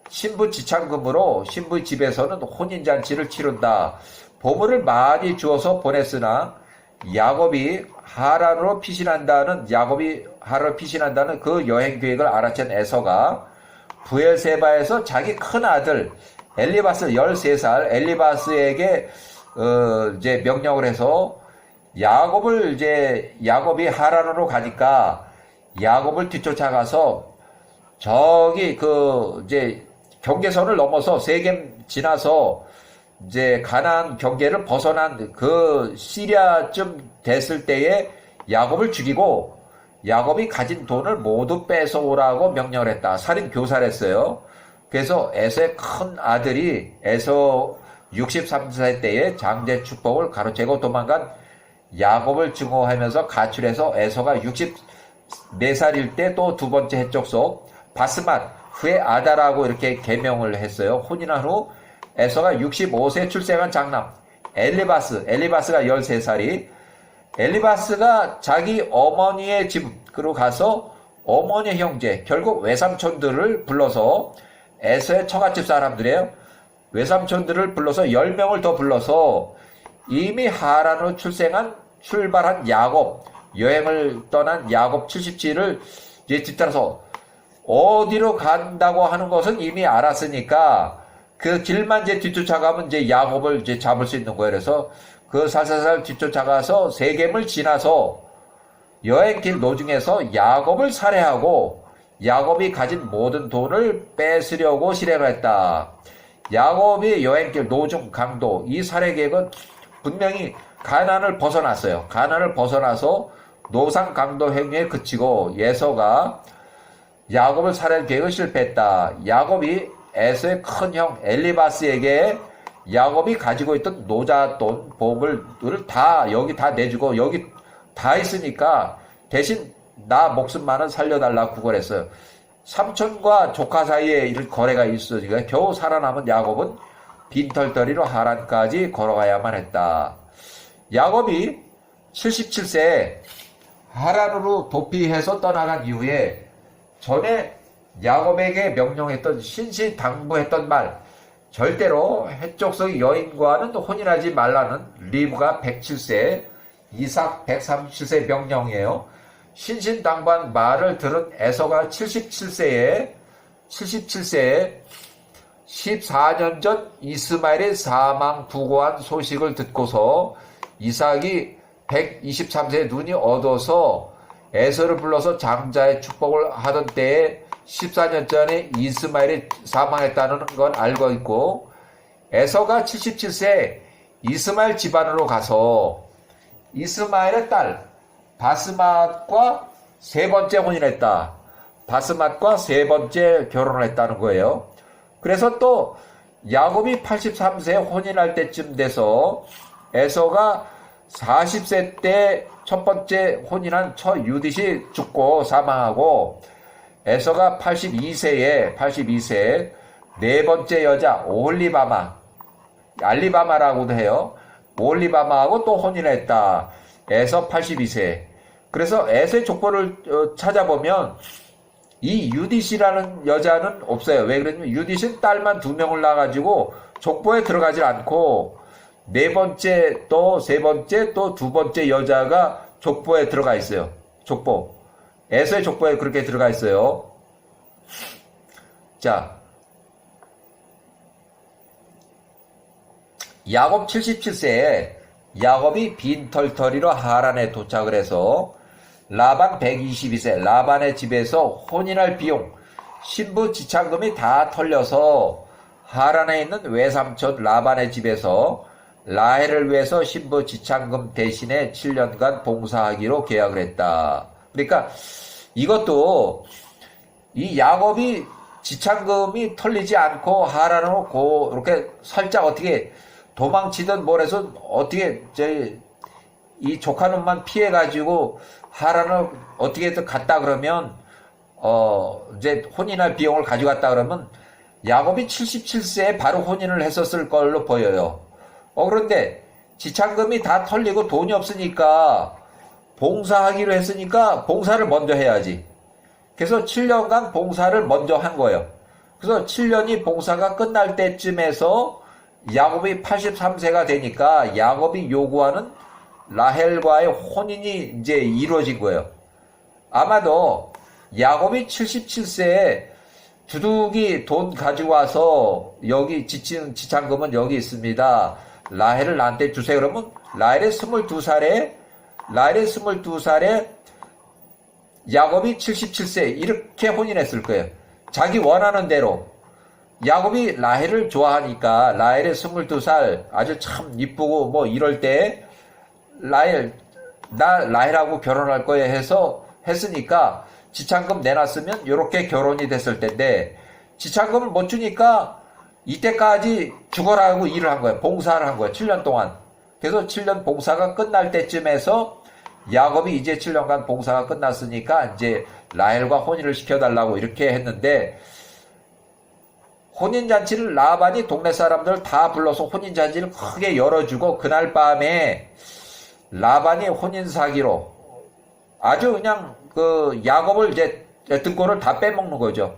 신부 지참금으로 신부 집에서는 혼인잔치를 치른다. 보물을 많이 주어서 보냈으나 야곱이 하란으로 피신한다는 그 여행 계획을 알아챈 에서가 브엘세바에서 자기 큰 아들 엘리바스 13살 엘리바스에게 이제 명령을 해서 야곱이 하란으로 가니까 야곱을 뒤쫓아가서 저기 이제 경계선을 넘어서 세겜 지나서 이제 가나안 경계를 벗어난 그 시리아쯤 됐을 때에 야곱을 죽이고 야곱이 가진 돈을 모두 뺏어오라고 명령을 했다. 살인 교사를 했어요. 그래서 에서의 큰 아들이 에서 63세 때에 장제 축복을 가로채고 도망간 야곱을 증오하면서 가출해서 에서가 64살일 때 또 두 번째 해족속 바스맛 후에 아다라고 이렇게 개명을 했어요. 혼인한 후 에서가 65세 출생한 장남 엘리바스가 13살이 엘리바스가 자기 어머니의 집으로 가서 어머니의 형제 결국 외삼촌들을 불러서 에서의 처갓집 사람들이에요. 외삼촌들을 불러서 10명을 더 불러서 이미 하란으로 출발한 야곱 여행을 떠난 야곱 77을 이제 뒤따라서 어디로 간다고 하는 것은 이미 알았으니까 그 길만 이제 뒤쫓아가면 이제 야곱을 이제 잡을 수 있는 거예요. 그래서 그 살살살 뒤쫓아가서 세겜을 지나서 여행길 노중에서 야곱을 살해하고 야곱이 가진 모든 돈을 뺏으려고 실행을 했다. 야곱이 여행길 노중 강도 이 살해 계획은 분명히 가나안을 벗어났어요. 가나안을 벗어나서 노상 강도 행위에 그치고 에서가 야곱을 살해할 계획을 실패했다. 야곱이 에서의 큰 형 엘리바스에게 야곱이 가지고 있던 노잣돈 보물을 다 여기 다 내주고 여기 다 있으니까 대신 나 목숨만은 살려달라고 구걸했어요. 삼촌과 조카 사이에 이런 거래가 있으니까 겨우 살아남은 야곱은 빈털터리로 하란까지 걸어가야만 했다. 야곱이 77세에 하란으로 도피해서 떠나간 이후에 전에 야곱에게 명령했던 신신당부했던 말 절대로 해족속의 여인과는 혼인하지 말라는 리브가 107세 이삭 137세 명령이에요. 신신당부한 말을 들은 에서가 77세에 14년 전 이스마엘의 사망 부고한 소식을 듣고서 이삭이 123세에 눈이 어두워서 에서를 불러서 장자의 축복을 하던 때에 14년 전에 이스마엘이 사망했다는 건 알고 있고 에서가 77세 이스마엘 집안으로 가서 이스마엘의 딸 바스맛과 세 번째 혼인했다. 바스맛과 세 번째 결혼을 했다는 거예요. 그래서 또 야곱이 83세에 혼인할 때쯤 돼서 에서가 40세 때 첫 번째 혼인한 처 유딧이 죽고 사망하고 에서가 82세에 네 번째 여자 알리바마라고도 해요. 올리바마하고 또 혼인했다. 에서 82세. 그래서 에서의 족보를 찾아보면 이 유디시라는 여자는 없어요. 왜 그러냐면 유디시는 딸만 2명을 낳아가지고 족보에 들어가질 않고 네 번째 또 세 번째 또 두 번째 여자가 족보에 들어가 있어요. 족보. 에서의 족보에 그렇게 들어가 있어요. 자, 야곱 77세에 야곱이 빈털터리로 하란에 도착을 해서 라반 122세 라반의 집에서 혼인할 비용 신부 지참금이 다 털려서 하란에 있는 외삼촌 라반의 집에서 라헬을 위해서 신부 지참금 대신에 7년간 봉사하기로 계약을 했다. 그러니까 이것도 이 야곱이 지참금이 털리지 않고 하란으로 이렇게 살짝 어떻게 도망치든 뭘 해서 어떻게 이 조카놈만 피해가지고 하란을 어떻게든 갔다 그러면 이제 혼인할 비용을 가져갔다 그러면 야곱이 77세에 바로 혼인을 했었을 걸로 보여요. 그런데 지참금이 다 털리고 돈이 없으니까 봉사하기로 했으니까 봉사를 먼저 해야지. 그래서 7년간 봉사를 먼저 한 거예요. 그래서 7년이 봉사가 끝날 때쯤에서 야곱이 83세가 되니까 야곱이 요구하는 라헬과의 혼인이 이제 이루어진 거예요. 아마도 야곱이 77세에 두둑이 돈 가지고 와서 여기 지참금은 여기 있습니다. 라헬을 나한테 주세요. 그러면 라헬의 22살에 야곱이 77세 이렇게 혼인했을 거예요. 자기 원하는 대로. 야곱이 라헬을 좋아하니까 라헬의 22살 아주 참 이쁘고 뭐 이럴 때 나 라헬하고 결혼할 거야 해서 했으니까 지참금 내놨으면 이렇게 결혼이 됐을 텐데 지참금을 못 주니까 이때까지 죽어라고 일을 한 거예요. 봉사를 한 거예요. 7년 동안. 그래서 7년 봉사가 끝날 때쯤에서 야곱이 이제 7년간 봉사가 끝났으니까 이제 라헬과 혼인을 시켜달라고 이렇게 했는데 혼인잔치를 라반이 동네 사람들 다 불러서 혼인잔치를 크게 열어주고 그날 밤에 라반이 혼인사기로 아주 그냥 그 야곱을 이제 등골을 다 빼먹는 거죠.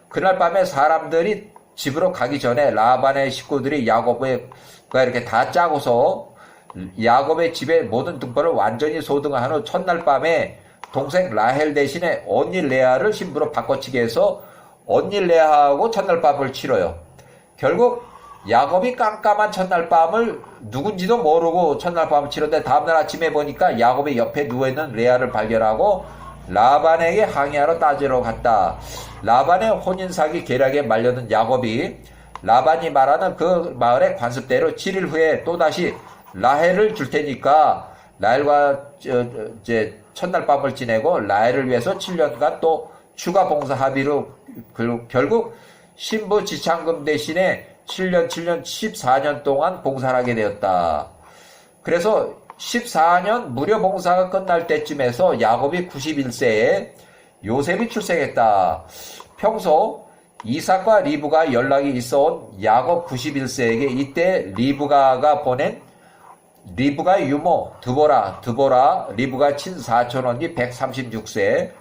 그날 밤에 사람들이 집으로 가기 전에 라반의 식구들이 야곱을 이렇게 다 짜고서 야곱의 집에 모든 등골을 완전히 소등한 후 첫날 밤에 동생 라헬 대신에 언니 레아를 신부로 바꿔치기 해서 언니 레아하고 첫날 밤을 치러요. 결국 야곱이 깜깜한 첫날 밤을 누군지도 모르고 첫날 밤을 치렀는데 다음날 아침에 보니까 야곱의 옆에 누워있는 레아를 발견하고 라반에게 항의하러 따지러 갔다. 라반의 혼인사기 계략에 말려든 야곱이 라반이 말하는 그 마을의 관습대로 7일 후에 또다시 라헬을 줄 테니까 라헬과 이제 첫날 밤을 지내고 라헬을 위해서 7년간 또 추가 봉사 합의로 결국 신부 지참금 대신에 7년 14년 동안 봉사를 하게 되었다. 그래서 14년 무료 봉사가 끝날 때쯤에서 야곱이 91세에 요셉이 출생했다. 평소 이삭과 리브가 연락이 있어온 야곱 91세에게 이때 리브가가 보낸 리브가의 유모 드보라 리브가 친사촌 언니 136세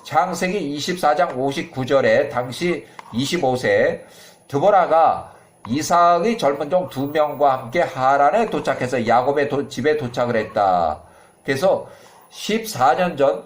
창세기 24장 59절에 당시 25세 드보라가 이삭의 젊은 종 2명과 함께 하란에 도착해서 야곱의 집에 도착을 했다. 그래서 14년 전